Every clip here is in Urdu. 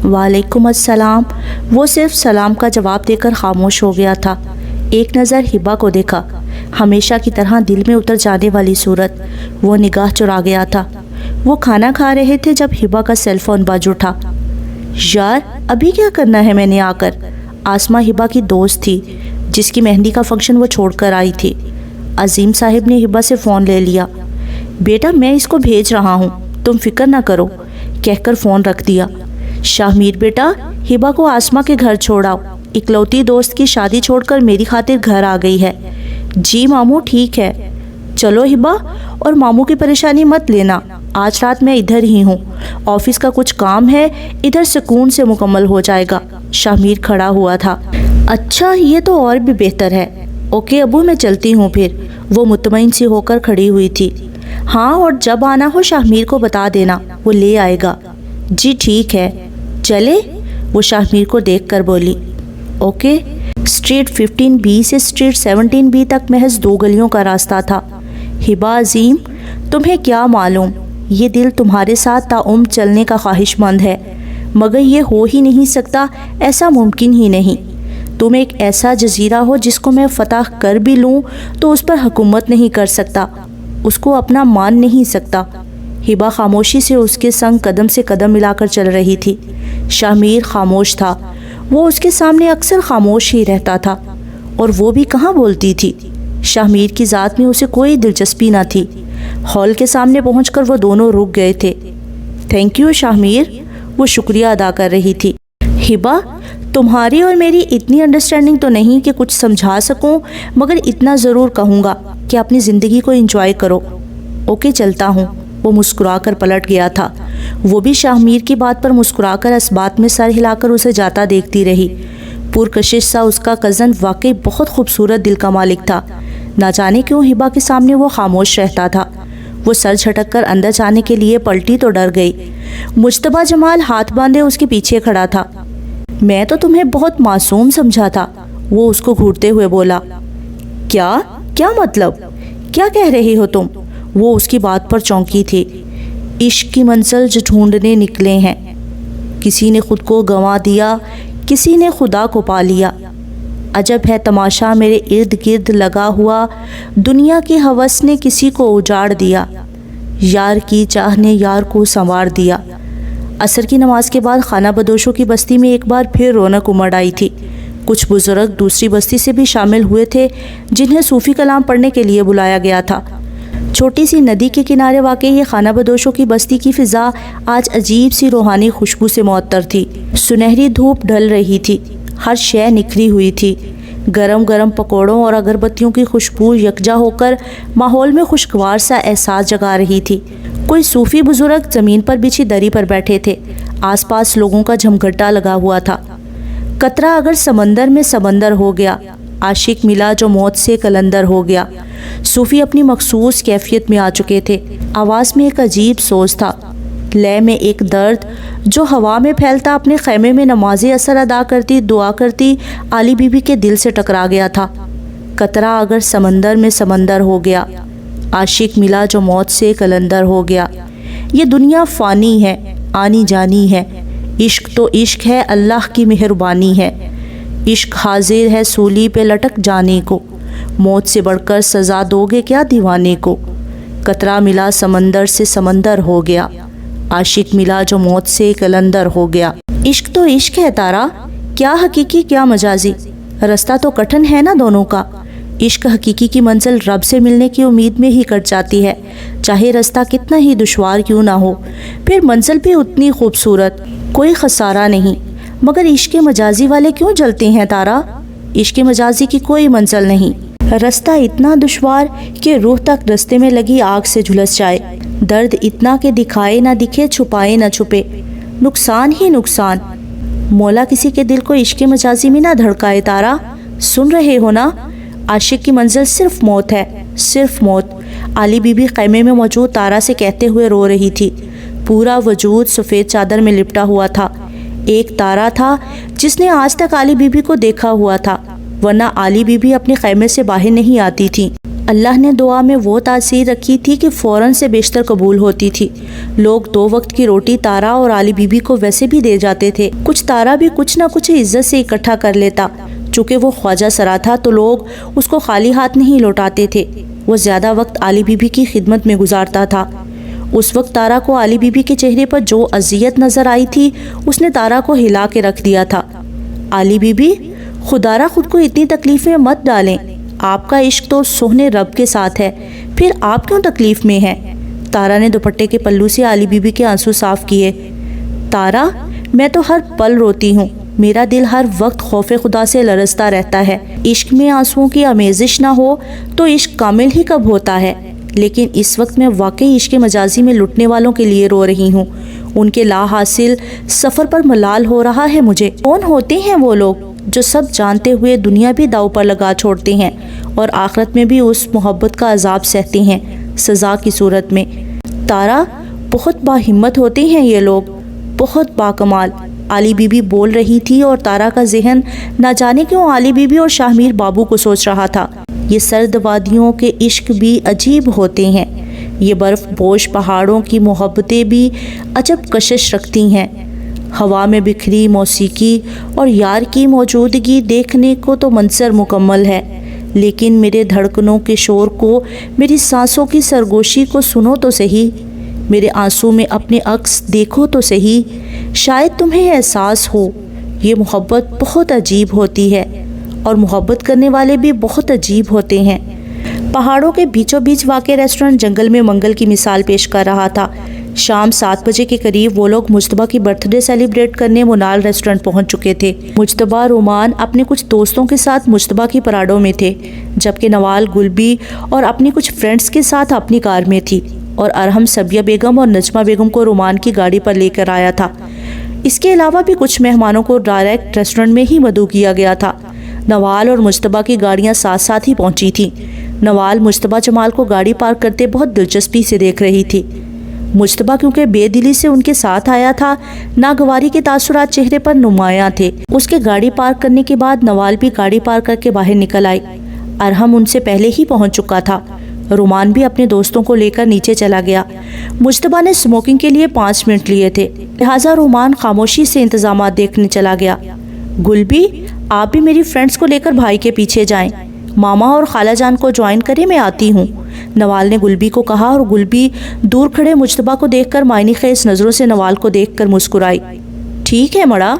وعلیکم السلام۔ وہ صرف سلام کا جواب دے کر خاموش ہو گیا تھا۔ ایک نظر ہبا کو دیکھا، ہمیشہ کی طرح دل میں اتر جانے والی صورت، وہ نگاہ چرا گیا تھا۔ وہ کھانا کھا رہے تھے جب ہبا کا سیل فون بج اٹھا۔ یار ابھی کیا کرنا ہے میں نے آ کر؟ آسمہ ہبا کی دوست تھی جس کی مہندی کا فنکشن وہ چھوڑ کر آئی تھی۔ عظیم صاحب نے ہبا سے فون لے لیا۔ بیٹا میں اس کو بھیج رہا ہوں، تم فکر نہ کرو، کہہ کر فون رکھ دیا۔ شاہ میر بیٹا، ہبا کو آسمہ کے گھر چھوڑاؤ، اکلوتی دوست کی شادی چھوڑ کر میری خاطر گھر آ گئی ہے۔ جی ماموں ٹھیک ہے۔ چلو ہبا، اور ماموں کی پریشانی مت لینا، آج رات میں ادھر ہی ہوں، آفس کا کچھ کام ہے، ادھر سکون سے مکمل ہو جائے گا۔ شاہ میر کھڑا ہوا تھا۔ اچھا یہ تو اور بھی بہتر ہے۔ اوکے ابو میں چلتی ہوں پھر۔ وہ مطمئن سی ہو کر کھڑی ہوئی تھی۔ ہاں اور جب آنا ہو شاہ میر کو بتا دینا، وہ لے آئے گا۔ جی ٹھیک ہے۔ چلے؟ وہ شاہ میر کو دیکھ کر بولی۔ اوکے۔ اسٹریٹ 15B سے اسٹریٹ 17B تک محض 2 گلیوں کا راستہ تھا۔ ہبا عظیم، تمہیں کیا معلوم، یہ دل تمہارے ساتھ تاعمر چلنے کا خواہش مند ہے، مگر یہ ہو ہی نہیں سکتا، ایسا ممکن ہی نہیں۔ تم ایک ایسا جزیرہ ہو جس کو میں فتح کر بھی لوں تو اس پر حکومت نہیں کر سکتا، اس کو اپنا مان نہیں سکتا۔ ہبا خاموشی سے اس کے سنگ قدم سے قدم ملا کر چل رہی تھی۔ شاہ میر خاموش تھا، وہ اس کے سامنے اکثر خاموش ہی رہتا تھا، اور وہ بھی کہاں بولتی تھی۔ شاہ میر کی ذات میں اسے کوئی دلچسپی نہ تھی۔ ہال کے سامنے پہنچ کر وہ دونوں رک گئے تھے۔ تھینک یو شاہ میر، وہ شکریہ ادا کر رہی تھی۔ ہبا، تمہاری اور میری اتنی انڈرسٹینڈنگ تو نہیں کہ کچھ سمجھا سکوں، مگر اتنا ضرور کہوں گا کہ اپنی زندگی کو انجوائے کرو۔ اوکے چلتا ہوں۔ وہ مسکرا کر پلٹ گیا تھا۔ وہ بھی شاہ میر کی بات پر مسکرا کر اس بات میں سر ہلا کر اسے جاتا دیکھتی رہی۔ پرکشش سا اس کا کزن واقعی بہت خوبصورت دل کا مالک تھا۔ نہ جانے کیوں ہبا کے سامنے وہ خاموش رہتا تھا۔ وہ سر جھٹک کر اندر جانے کے لیے پلٹی تو ڈر گئی۔ مجتبیٰ جمال ہاتھ باندھے اس کے پیچھے کھڑا تھا۔ میں تو تمہیں بہت معصوم سمجھا تھا، وہ اس کو گھورتے ہوئے بولا۔ کیا مطلب؟ کیا کہہ رہی ہو تم؟ وہ اس کی بات پر چونکی تھی۔ عشق کی منزل جو ڈھونڈنے نکلے ہیں، کسی نے خود کو گنوا دیا، کسی نے خدا کو پا لیا۔ عجب ہے تماشا میرے ارد گرد لگا ہوا، دنیا کی ہوس نے کسی کو اجاڑ دیا، یار کی چاہ نے یار کو سنوار دیا۔ عصر کی نماز کے بعد خانہ بدوشوں کی بستی میں ایک بار پھر رونق امڑ آئی تھی۔ کچھ بزرگ دوسری بستی سے بھی شامل ہوئے تھے جنہیں صوفی کلام پڑھنے کے لیے بلایا گیا تھا۔ چھوٹی سی ندی کے کنارے واقع یہ خانہ بدوشوں کی بستی کی فضا آج عجیب سی روحانی خوشبو سے معطر تھی۔ سنہری دھوپ ڈھل رہی تھی، ہر شے نکھری ہوئی تھی۔ گرم گرم پکوڑوں اور اگربتیوں کی خوشبو یکجا ہو کر ماحول میں خوشگوار سا احساس جگا رہی تھی۔ کوئی صوفی بزرگ زمین پر بچھی دری پر بیٹھے تھے، آس پاس لوگوں کا جھمگھٹا لگا ہوا تھا۔ قطرہ اگر سمندر میں سمندر ہو گیا، عاشق ملا جو موت سے کلندر ہو گیا۔ صوفی اپنی مخصوص کیفیت میں آ چکے تھے۔ آواز میں ایک عجیب سوز تھا، لے میں ایک درد جو ہوا میں پھیلتا اپنے خیمے میں نماز اثر ادا کرتی دعا کرتی علی بی بی کے دل سے ٹکرا گیا تھا۔ قطرہ اگر سمندر میں سمندر ہو گیا، عاشق ملا جو موت سے کلندر ہو گیا۔ یہ دنیا فانی ہے، آنی جانی ہے، عشق تو عشق ہے، اللہ کی مہربانی ہے۔ عشق حاضر ہے سولی پہ لٹک جانے کو، موت سے بڑھ کر سزا دو گے کیا دیوانے کو۔ قطرہ ملا سمندر سے سمندر ہو گیا، عاشق ملا جو موت سے کلندر ہو گیا۔ عشق تو عشق ہے تارا، کیا حقیقی کیا مجازی، رستہ تو کٹھن ہے نا دونوں کا۔ عشق حقیقی کی منزل رب سے ملنے کی امید میں ہی کٹ جاتی ہے، چاہے رستہ کتنا ہی دشوار کیوں نہ ہو، پھر منزل بھی اتنی خوبصورت، کوئی خسارہ نہیں۔ مگر عشق مجازی والے کیوں جلتے ہیں تارا؟ عشق مجازی کی کوئی منزل نہیں، رستہ اتنا دشوار کہ روح تک رستے میں لگی آگ سے جھلس جائے، درد اتنا کہ دکھائے نہ دکھے، چھپائے نہ چھپے، نقصان ہی نقصان۔ مولا کسی کے دل کو عشق مجازی میں نہ دھڑکائے تارا، سن رہے ہو نا؟ عاشق کی منزل صرف موت ہے، صرف موت۔ علی بی بی خیمے میں موجود تارا سے کہتے ہوئے رو رہی تھی۔ پورا وجود سفید چادر میں لپٹا ہوا تھا۔ ایک تارا تھا جس نے آج تک علی بی بی کو دیکھا ہوا تھا، ورنہ علی بی بی اپنے خیمے سے باہر نہیں آتی تھی۔ اللہ نے دعا میں وہ تاثیر رکھی تھی کہ فوراً سے بیشتر قبول ہوتی تھی۔ لوگ 2 وقت کی روٹی تارا اور علی بی بی کو ویسے بھی دے جاتے تھے۔ کچھ تارا بھی کچھ نہ کچھ عزت سے اکٹھا کر لیتا۔ چونکہ وہ خواجہ سرا تھا تو لوگ اس کو خالی ہاتھ نہیں لوٹاتے تھے۔ وہ زیادہ وقت علی بی بی کی خدمت میں گزارتا تھا۔ اس وقت تارا کو علی بی بی کے چہرے پر جو اذیت نظر آئی تھی اس نے تارا کو ہلا کے رکھ دیا تھا۔ علی بی بی، خدا را خود کو اتنی تکلیف میں مت ڈالیں، آپ کا عشق تو سوہنے رب کے ساتھ ہے، پھر آپ کیوں تکلیف میں ہیں؟ تارا نے دوپٹے کے پلو سے علی بی بی کے آنسو صاف کیے۔ تارا، میں تو ہر پل روتی ہوں، میرا دل ہر وقت خوف خدا سے لرزتا رہتا ہے۔ عشق میں آنسوؤں کی آمیزش نہ ہو تو عشق کامل ہی کب ہوتا ہے؟ لیکن اس وقت میں واقعی عشق مجازی میں لٹنے والوں کے لیے رو رہی ہوں۔ ان کے لا حاصل سفر پر ملال ہو رہا ہے مجھے۔ کون ہوتے ہیں وہ لوگ جو سب جانتے ہوئے دنیا بھی داؤ پر لگا چھوڑتے ہیں اور آخرت میں بھی اس محبت کا عذاب سہتے ہیں سزا کی صورت میں؟ تارا، بہت باہمت ہوتے ہیں یہ لوگ، بہت باکمال۔ علی بی بی بول رہی تھی اور تارا کا ذہن نہ جانے کیوں علی بی بی اور شاہ میر بابو کو سوچ رہا تھا۔ یہ سرد وادیوں کے عشق بھی عجیب ہوتے ہیں، یہ برف پوش پہاڑوں کی محبتیں بھی عجب کشش رکھتی ہیں۔ ہوا میں بکھری موسیقی اور یار کی موجودگی دیکھنے کو تو منظر مکمل ہے، لیکن میرے دھڑکنوں کے شور کو، میری سانسوں کی سرگوشی کو سنو تو صحیح، میرے آنسو میں اپنے عکس دیکھو تو صحیح، شاید تمہیں احساس ہو یہ محبت بہت عجیب ہوتی ہے، اور محبت کرنے والے بھی بہت عجیب ہوتے ہیں۔ پہاڑوں کے بیچوں بیچ واقع ریسٹورنٹ جنگل میں منگل کی مثال پیش کر رہا تھا۔ شام 7 بجے کے قریب وہ لوگ مجتبیٰ کی برتھ ڈے سیلیبریٹ کرنے منال ریسٹورنٹ پہنچ چکے تھے۔ مجتبیٰ رومان اپنے کچھ دوستوں کے ساتھ مجتبیٰ کی پراڈو میں تھے، جبکہ نوال گلبی اور اپنی کچھ فرینڈز کے ساتھ اپنی کار میں تھی، اور ارحم سبیہ بیگم اور نجمہ بیگم کو رومان کی گاڑی پر لے کر آیا تھا۔ اس کے علاوہ بھی کچھ مہمانوں کو ڈائریکٹ ریسٹورنٹ میں ہی مدعو کیا گیا تھا۔ نوال اور مجتبیٰ کی گاڑیاں ساتھ ساتھ ہی پہنچی تھیں۔ نوال مجتبیٰ جمال کو گاڑی پارک کرتے بہت دلچسپی سے دیکھ رہی تھی۔ مجتبیٰ کیونکہ بے دلی سے ان کے ساتھ آیا تھا، ناگواری کے تاثرات چہرے پر نمایاں تھے۔ اس کے گاڑی پارک کرنے کے بعد نوال بھی گاڑی پارک کر کے باہر نکل آئی۔ ارحم ان سے پہلے ہی پہنچ چکا تھا۔ رومان بھی اپنے دوستوں کو لے کر نیچے چلا گیا۔ مجتبیٰ نے اسموکنگ کے لیے 5 منٹ لیے تھے، لہٰذا رومان خاموشی سے انتظامات دیکھنے چلا گیا۔ گلبی، آپ بھی میری فرینڈز کو لے کر بھائی کے پیچھے جائیں، ماما اور خالہ جان کو جوائن کریں، میں آتی ہوں، نوال نے گلبی کو کہا، اور گلبی دور کھڑے مجتبیٰ کو دیکھ کر معنی خیز نظروں سے نوال کو دیکھ کر مسکرائی۔ ٹھیک ہے مڑا،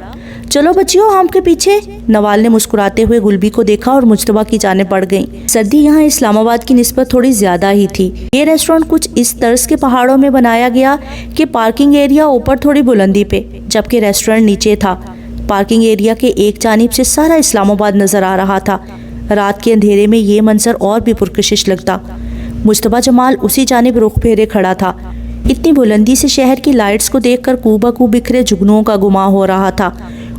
چلو بچیوں ہم کے پیچھے۔ نوال نے مسکراتے ہوئے گلبی کو دیکھا اور مجتبیٰ کی جانب بڑھ گئیں۔ سردی یہاں اسلام آباد کی نسبت تھوڑی زیادہ ہی تھی۔ یہ ریسٹورنٹ کچھ اس طرز کے پہاڑوں میں بنایا گیا کہ پارکنگ ایریا اوپر تھوڑی بلندی پہ، جبکہ ریسٹورنٹ نیچے تھا۔ پارکنگ ایریا کے ایک جانب سے سارا اسلام آباد نظر آ رہا تھا۔ رات کے اندھیرے میں یہ منظر اور بھی پرکشش لگتا۔ مجتبیٰ جمال اسی جانب رخ پھیرے کھڑا تھا۔ اتنی بلندی سے شہر کی لائٹس کو دیکھ کر کو بکو بکھرے جگنوں کا گما ہو رہا تھا۔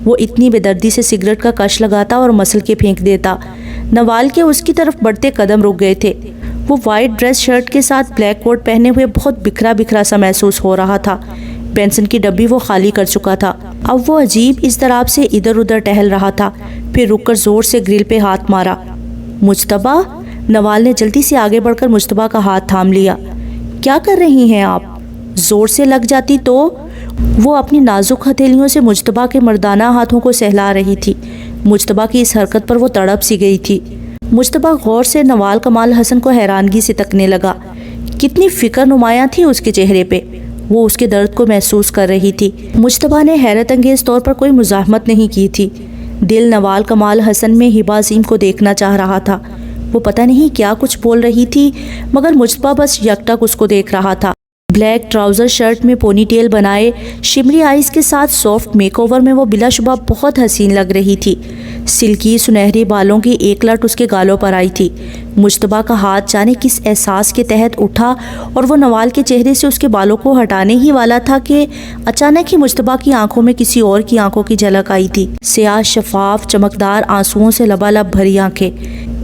وہ اتنی بے دردی سے سگریٹ کا کش لگاتا اور مسل کے پھینک دیتا۔ نوال کے اس کی طرف بڑھتے قدم رک گئے تھے۔ وہ وائٹ ڈریس شرٹ کے ساتھ بلیک کوٹ پہنے ہوئے بہت بکھرا بکھرا سا محسوس ہو رہا تھا۔ بینسن کی ڈبی وہ خالی کر چکا تھا۔ اب وہ عجیب اضطراب سے ادھر ادھر ٹہل رہا تھا، پھر رک کر زور سے گرل پہ ہاتھ مارا۔ مجتبیٰ، نوال نے جلدی سے آگے بڑھ کر مجتبیٰ کا ہاتھ تھام لیا۔ کیا کر رہی ہیں آپ؟ زور سے لگ جاتی تو؟ وہ اپنی نازک ہتھیلیوں سے مجتبیٰ کے مردانہ ہاتھوں کو سہلا رہی تھی۔ مجتبیٰ کی اس حرکت پر وہ تڑپ سی گئی تھی۔ مجتبیٰ غور سے نوال کمال حسن کو حیرانگی سے تکنے لگا۔ کتنی فکر نمایاں تھی اس کے چہرے پہ، وہ اس کے درد کو محسوس کر رہی تھی۔ مجتبیٰ نے حیرت انگیز طور پر کوئی مزاحمت نہیں کی تھی۔ دل نوال کمال حسن میں ہبہ عظیم کو دیکھنا چاہ رہا تھا۔ وہ پتہ نہیں کیا کچھ بول رہی تھی، مگر مجتبیٰ بس یکٹک اس کو دیکھ رہا تھا۔ بلیک ٹراؤزر شرٹ میں پونی ٹیل بنائے، شمری آئیز کے ساتھ سافٹ میک اوور میں وہ بلا شبہ بہت حسین لگ رہی تھی۔ سلکی سنہری بالوں کی ایک لٹ اس کے گالوں پر آئی تھی۔ مجتبیٰ کا ہاتھ جانے کس احساس کے تحت اٹھا اور وہ نوال کے چہرے سے اس کے بالوں کو ہٹانے ہی والا تھا کہ اچانک ہی مجتبیٰ کی آنکھوں میں کسی اور کی آنکھوں کی جھلک آئی تھی۔ سیاہ شفاف چمکدار آنسوؤں سے لبالب بھری آنکھیں،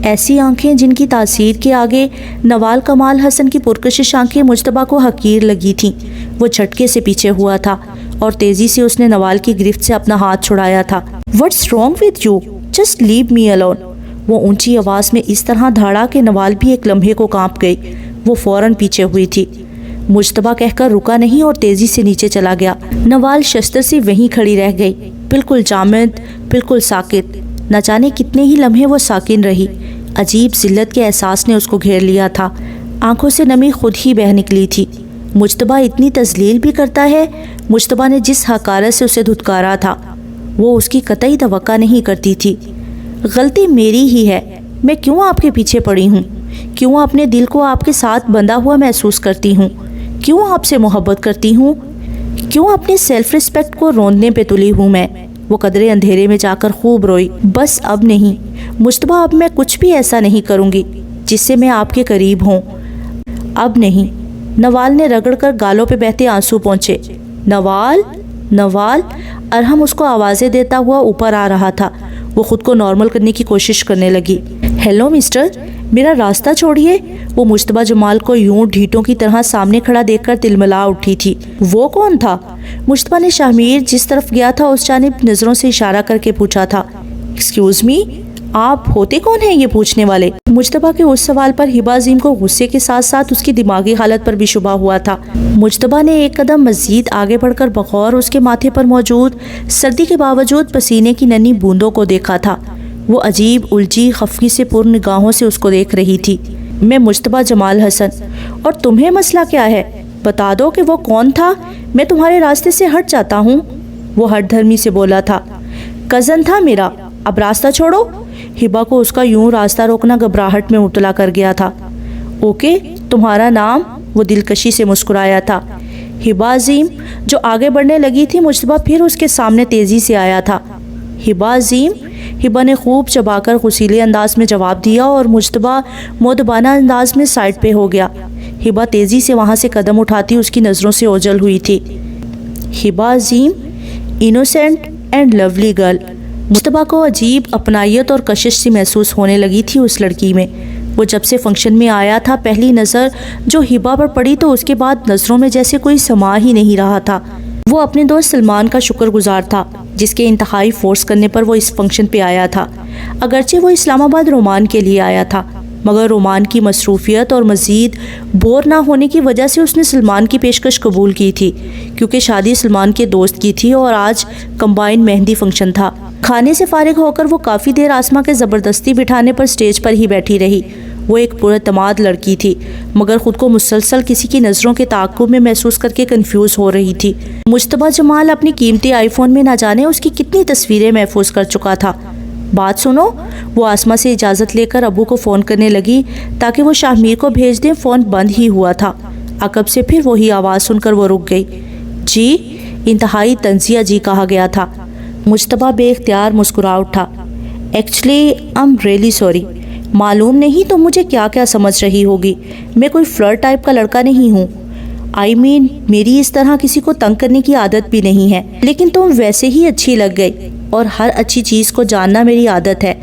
ایسی آنکھیں جن کی تاثیر کے آگے نوال کمال حسن کی پرکشش آنکھیں مجتبیٰ کو حقیر لگی تھیں۔ وہ جھٹکے سے پیچھے ہوا تھا اور تیزی سے اس نے نوال کی گرفت سے اپنا ہاتھ چھڑایا تھا۔ What's wrong with you? Just leave me alone. وہ اونچی آواز میں اس طرح دھاڑا کہ نوال بھی ایک لمحے کو کانپ گئی۔ وہ فوراً پیچھے ہوئی تھی۔ مجتبیٰ کہہ کر رکا نہیں اور تیزی سے نیچے چلا گیا۔ نوال شستر سے وہیں کھڑی رہ گئی، بالکل جامد، بالکل ساکت۔ نہ جانے کتنے ہی لمحے وہ ساکن رہی۔ عجیب ذلت کے احساس نے اس کو گھیر لیا تھا۔ آنکھوں سے نمی خود ہی بہہ نکلی تھی۔ مجتبیٰ اتنی تذلیل بھی کرتا ہے؟ مجتبیٰ نے جس حقارت سے اسے دھتکارا تھا وہ اس کی قطعی توقع نہیں کرتی تھی۔ غلطی میری ہی ہے، میں کیوں آپ کے پیچھے پڑی ہوں؟ کیوں اپنے دل کو آپ کے ساتھ بندھا ہوا محسوس کرتی ہوں؟ کیوں آپ سے محبت کرتی ہوں؟ کیوں اپنے سیلف ریسپیکٹ کو روندنے پہ تلی ہوں میں؟ وہ قدرے اندھیرے میں جا کر خوب روئی۔ بس اب نہیں مجتبیٰ، اب میں کچھ بھی ایسا نہیں کروں گی جس سے میں آپ کے قریب ہوں، اب نہیں۔ نوال نے رگڑ کر گالوں پہ بہتے آنسو پہنچے۔ نوال، نوال! ارحم اس کو آوازیں دیتا ہوا اوپر آ رہا تھا۔ وہ خود کو نارمل کرنے کی کوشش کرنے لگی۔ ہیلو مسٹر، میرا راستہ چھوڑیے۔ وہ مجتبیٰ جمال کو یوں ڈھیٹوں کی طرح سامنے کھڑا دیکھ کر تلملا اٹھی تھی۔ وہ کون تھا؟ مجتبیٰ نے شاہمیر جس طرف گیا تھا اس جانب نظروں سے اشارہ کر کے پوچھا تھا۔ ایکسکیوز می، آپ ہوتے کون ہیں یہ پوچھنے والے؟ مجتبیٰ کے اس سوال پر ہبہ عظیم کو غصے کے ساتھ ساتھ اس کی دماغی حالت پر بھی شبہ ہوا تھا۔ مجتبیٰ نے ایک قدم مزید آگے بڑھ کر بغور اس کے ماتھے پر موجود سردی کے باوجود پسینے کی ننھی بوندوں کو دیکھا تھا۔ وہ عجیب الجھی خفگی سے پر نگاہوں سے اس کو دیکھ رہی تھی۔ میں مجتبیٰ جمال حسن، اور تمہیں مسئلہ کیا ہے؟ بتا دو کہ وہ کون تھا، میں تمہارے راستے سے ہٹ جاتا ہوں۔ وہ ہٹ دھرمی سے بولا تھا۔ کزن تھا میرا، اب راستہ چھوڑو۔ ہبہ کو اس کا یوں راستہ روکنا گھبراہٹ میں مبتلا کر گیا تھا۔ اوکے، تمہارا نام؟ وہ دلکشی سے مسکرایا تھا۔ ہبہ عظیم۔ جو آگے بڑھنے لگی تھی مجتبیٰ پھر اس کے سامنے تیزی سے آیا تھا۔ ہبہ عظیم؟ ہبہ نے خوب چبا کر غصیلے انداز میں جواب دیا اور مجتبیٰ مؤدبانہ انداز میں سائڈ پہ ہو گیا۔ ہبہ تیزی سے وہاں سے قدم اٹھاتی اس کی نظروں سے اوجھل ہوئی تھی۔ Hiba Azeem, innocent and lovely girl. Mujtaba کو عجیب اپنائیت اور کشش سی محسوس ہونے لگی تھی اس لڑکی میں۔ وہ جب سے فنکشن میں آیا تھا پہلی نظر جو ہبہ پر پڑی تو اس کے بعد نظروں میں جیسے کوئی سما ہی نہیں رہا تھا۔ وہ اپنے دوست سلمان کا شکر گزار تھا جس کے انتہائی فورس کرنے پر وہ اس فنکشن پہ آیا تھا۔ اگرچہ وہ اسلام آباد رومان کے لیے آیا تھا مگر رومان کی مصروفیت اور مزید بور نہ ہونے کی وجہ سے اس نے سلمان کی پیشکش قبول کی تھی، کیونکہ شادی سلمان کے دوست کی تھی اور آج کمبائن مہندی فنکشن تھا۔ کھانے سے فارغ ہو کر وہ کافی دیر آسما کے زبردستی بٹھانے پر سٹیج پر ہی بیٹھی رہی۔ وہ ایک پراعتماد لڑکی تھی مگر خود کو مسلسل کسی کی نظروں کے تعاقب میں محسوس کر کے کنفیوز ہو رہی تھی۔ مجتبیٰ جمال اپنی قیمتی آئی فون میں نہ جانے اس کی کتنی تصویریں محفوظ کر چکا تھا۔ بات سنو، وہ آسما سے اجازت لے کر ابو کو فون کرنے لگی تاکہ وہ شاہمیر کو بھیج دیں۔ فون بند ہی ہوا تھا۔ عقب سے پھر وہی آواز سن کر وہ رک گئی۔ جی؟ انتہائی طنزیہ جی کہا گیا تھا۔ مجتبیٰ بے اختیار مسکرا اٹھا۔ ایکچولی I'm really sorry، معلوم نہیں تم مجھے کیا کیا سمجھ رہی ہوگی، میں کوئی فلرٹ ٹائپ کا لڑکا نہیں ہوں۔ میری اس طرح کسی کو تنگ کرنے کی عادت بھی نہیں ہے، لیکن تم ویسے ہی اچھی لگ گئی اور ہر اچھی چیز کو جاننا میری عادت ہے۔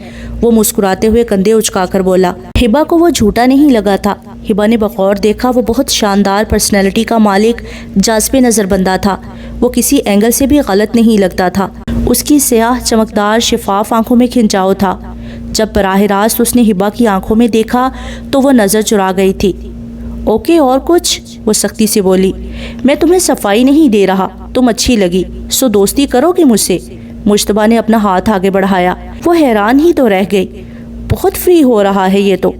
وہ مسکراتے ہوئے کندھے اچکا کر بولا۔ ہبہ کو وہ جھوٹا نہیں لگا تھا۔ ہبہ نے بغور دیکھا وہ بہت شاندار پرسنالٹی کا مالک، جاذب نظر بندہ تھا۔ وہ کسی اینگل سے بھی غلط نہیں لگتا تھا۔ اس کی سیاہ چمکدار شفاف آنکھوں میں کھنچاؤ تھا۔ جب براہ راست اس نے ہبہ کی آنکھوں میں دیکھا تو وہ نظر چرا گئی تھی۔ اوکے، اور کچھ؟ وہ سختی سے بولی۔ میں تمہیں صفائی نہیں دے رہا، تم اچھی لگی، سو دوستی کرو گے مجھ سے؟ مجتبیٰ نے اپنا ہاتھ آگے بڑھایا۔ وہ حیران ہی تو رہ گئی۔ بہت فری ہو رہا ہے یہ تو۔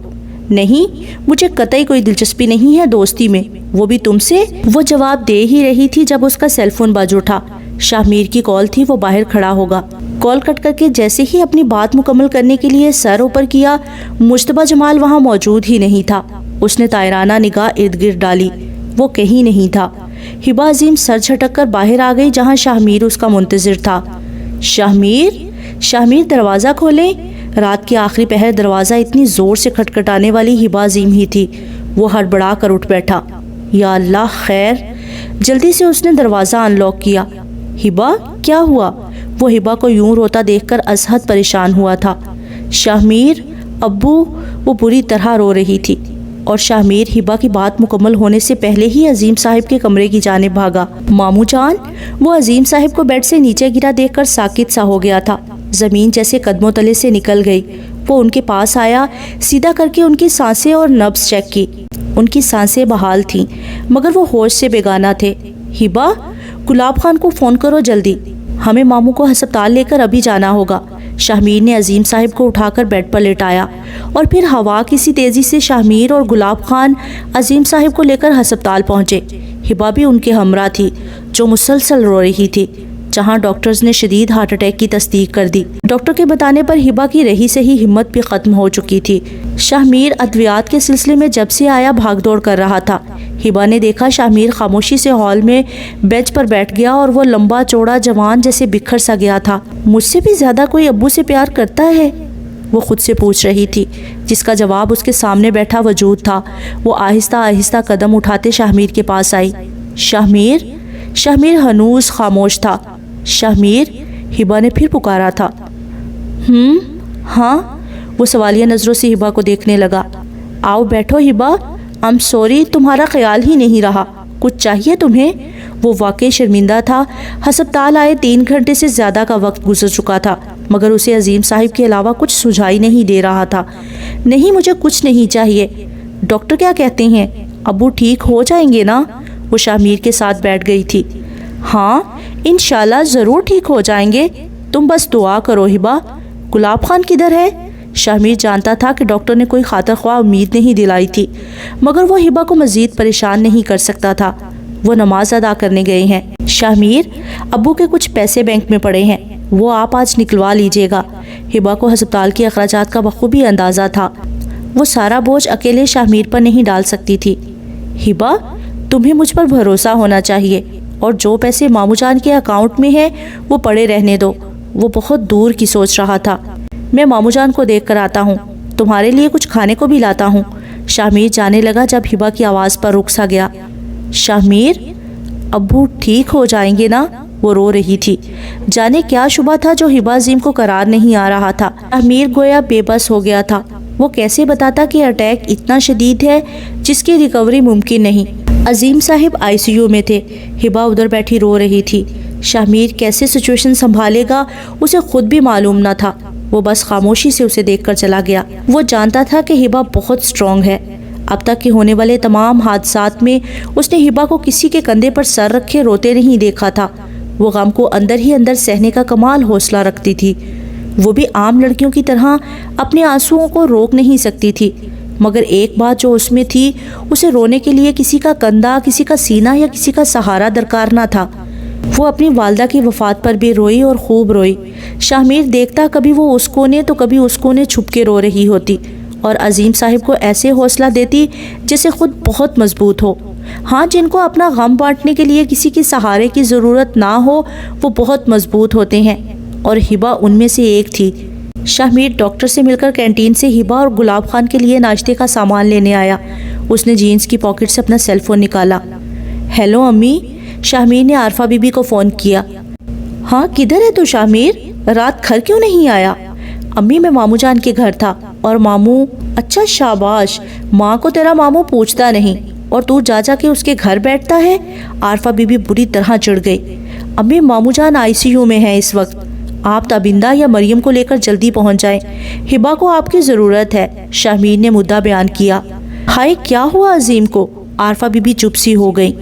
نہیں، مجھے قطعی کوئی دلچسپی نہیں ہے دوستی میں، وہ بھی تم سے۔ وہ جواب دے ہی رہی تھی جب اس کا سیل فون بج اٹھا۔ شاہمیر کی کال تھی، وہ باہر کھڑا ہوگا۔ کال کٹ کر کے جیسے ہی اپنی بات مکمل کرنے کے لیے سر اوپر کیا، مجتبیٰ جمال وہاں موجود ہی نہیں تھا۔ اس نے طائرانہ نگاہ ارد گرد ڈالی، وہ کہیں نہیں تھا۔ ہبہ عظیم سر جھٹک کر باہر آ گئی جہاں شاہمیر اس کا منتظر تھا۔ شاہمیر دروازہ کھولیں۔ رات کے آخری پہر دروازہ اتنی زور سے کھٹکھٹانے والی ہبہ عظیم ہی تھی۔ وہ ہڑبڑا کر اٹھ بیٹھا۔ یا اللہ، خیر؟ جلدی سے اس نے دروازہ ان لاک کیا۔ ہبہ، کیا ہوا؟ وہ ہبہ کو یوں روتا دیکھ کر ازحد پریشان ہوا تھا۔ شاہمیر، ابو۔ وہ بری طرح رو رہی تھی اور شاہمیر ہبہ کی بات مکمل ہونے سے پہلے ہی عظیم صاحب کے کمرے کی جانب بھاگا۔ مامو جان؟ وہ عظیم صاحب کو بیڈ سے نیچے گرا دیکھ کر ساکت سا ہو گیا تھا۔ زمین جیسے قدموں تلے سے نکل گئی۔ وہ ان کے پاس آیا، سیدھا کر کے ان کی سانسیں اور نبض چیک کی۔ ان کی سانسیں بحال تھیں مگر وہ ہوش سے بیگانہ تھے۔ ہبا، گلاب خان کو فون کرو جلدی، ہمیں ماموں کو ہسپتال لے کر ابھی جانا ہوگا۔ شاہ نے عظیم صاحب کو اٹھا کر بیڈ پر لٹایا اور پھر ہوا کسی تیزی سے شاہ اور گلاب خان عظیم صاحب کو لے کر ہسپتال پہنچے۔ ہبا بھی ان کے ہمراہ تھی جو مسلسل رو رہی تھی، جہاں ڈاکٹرز نے شدید ہارٹ اٹیک کی تصدیق کر دی۔ ڈاکٹر کے بتانے پر ہبا کی رہی سہی ہمت بھی ختم ہو چکی تھی۔ شاہ ادویات کے سلسلے میں جب سے آیا بھاگ دوڑ کر رہا تھا۔ ہبا نے دیکھا شاہ خاموشی سے ہال میں بینچ پر بیٹھ گیا اور وہ لمبا چوڑا جوان جیسے بکھر سا گیا تھا۔ مجھ سے بھی زیادہ کوئی ابو سے پیار کرتا ہے؟ وہ خود سے پوچھ رہی تھی، جس کا جواب اس کے سامنے بیٹھا وجود تھا۔ وہ آہستہ آہستہ قدم اٹھاتے شاہ کے پاس آئی۔ شاہ ہنوز خاموش تھا۔ شاہ ہبا نے پھر پکارا تھا۔ ہاں؟ وہ سوالیہ نظروں سے ہبا کو دیکھنے لگا۔ آؤ بیٹھو ہبا، سوری تمہارا خیال ہی نہیں رہا، کچھ چاہیے تمہیں؟ وہ واقعی شرمندہ تھا۔ ہسپتال آئے 3 گھنٹے سے زیادہ کا وقت گزر چکا تھا مگر اسے عظیم صاحب کے علاوہ کچھ سجھائی نہیں دے رہا تھا۔ نہیں، مجھے کچھ نہیں چاہیے۔ ڈاکٹر کیا کہتے ہیں؟ ابو ٹھیک ہو جائیں گے نا؟ وہ شاہ کے ساتھ بیٹھ گئی تھی۔ ہاں انشاءاللہ ضرور ٹھیک ہو جائیں گے، تم بس دعا کرو ہبا۔ گلاب خان کدھر ہے؟ شاہ جانتا تھا کہ ڈاکٹر نے کوئی خاطر خواہ امید نہیں دلائی تھی مگر وہ ہبا کو مزید پریشان نہیں کر سکتا تھا۔ وہ نماز ادا کرنے گئے ہیں۔ شاہ ابو کے کچھ پیسے بینک میں پڑے ہیں، وہ آپ آج نکلوا لیجئے گا۔ ہبا کو ہسپتال کے اخراجات کا بخوبی اندازہ تھا۔ وہ سارا بوجھ اکیلے شاہ پر نہیں ڈال سکتی تھی۔ ہبا، تمہیں مجھ پر بھروسہ ہونا چاہیے اور جو پیسے ماموں جان کے اکاؤنٹ میں ہیں وہ پڑے رہنے دو۔ وہ بہت دور کی سوچ رہا تھا۔ میں ماموں جان کو دیکھ کر آتا ہوں، تمہارے لیے کچھ کھانے کو بھی لاتا ہوں۔ شاہ جانے لگا جب ہبا کی آواز پر رک سا گیا۔ شاہ ابو ٹھیک ہو جائیں گے نا؟ وہ رو رہی تھی۔ جانے کیا شبہ تھا جو ہبا عظیم کو قرار نہیں آ رہا تھا۔ شاہ گویا بے بس ہو گیا تھا۔ وہ کیسے بتاتا کہ اٹیک اتنا شدید ہے جس کی ریکوری ممکن نہیں۔ عظیم صاحب ICU میں تھے، ہبا ادھر بیٹھی رو رہی تھی۔ شاہ کیسے سچویشن سنبھالے گا اسے خود بھی معلوم نہ تھا۔ وہ بس خاموشی سے اسے دیکھ کر چلا گیا۔ وہ جانتا تھا کہ ہبا بہت سٹرونگ ہے۔ اب تک کے ہونے والے تمام حادثات میں اس نے ہبا کو کسی کے کندھے پر سر رکھے روتے نہیں دیکھا تھا۔ وہ غم کو اندر ہی اندر سہنے کا کمال حوصلہ رکھتی تھی۔ وہ بھی عام لڑکیوں کی طرح اپنے آنسوؤں کو روک نہیں سکتی تھی مگر ایک بات جو اس میں تھی، اسے رونے کے لیے کسی کا کندھا، کسی کا سینہ یا کسی کا سہارا درکار نہ تھا۔ وہ اپنی والدہ کی وفات پر بھی روئی اور خوب روئی۔ شاہ دیکھتا کبھی وہ اس کونے تو کبھی اس کونے چھپ کے رو رہی ہوتی اور عظیم صاحب کو ایسے حوصلہ دیتی جیسے خود بہت مضبوط ہو۔ ہاں، جن کو اپنا غم بانٹنے کے لیے کسی کی سہارے کی ضرورت نہ ہو وہ بہت مضبوط ہوتے ہیں اور ہبا ان میں سے ایک تھی۔ شاہ ڈاکٹر سے مل کر کینٹین سے ہبا اور گلاب خان کے لیے ناشتے کا سامان لینے آیا۔ اس نے جینز کی پاکٹ سے اپنا سیل فون نکالا۔ ہیلو امی، شاہ نے عارفہ بی بی کو فون کیا۔ ہاں کدھر ہے تو شاہ؟ رات گھر کیوں نہیں آیا؟ امی میں ماموں جان کے گھر تھا اور ماموں… اچھا شاباش، ماں کو تیرا ماموں پوچھتا نہیں اور تو جا جا کے اس کے گھر بیٹھتا ہے۔ عارفہ بی بی بری طرح چڑھ گئی۔ امی ماموں جان ICU میں ہیں اس وقت، آپ تابندہ یا مریم کو لے کر جلدی پہنچ جائیں، ہبا کو آپ کی ضرورت ہے، شاہ نے مدعا بیان کیا۔ ہائے کیا ہوا عظیم کو؟ عارفہ بی بی چپ سی ہو گئی۔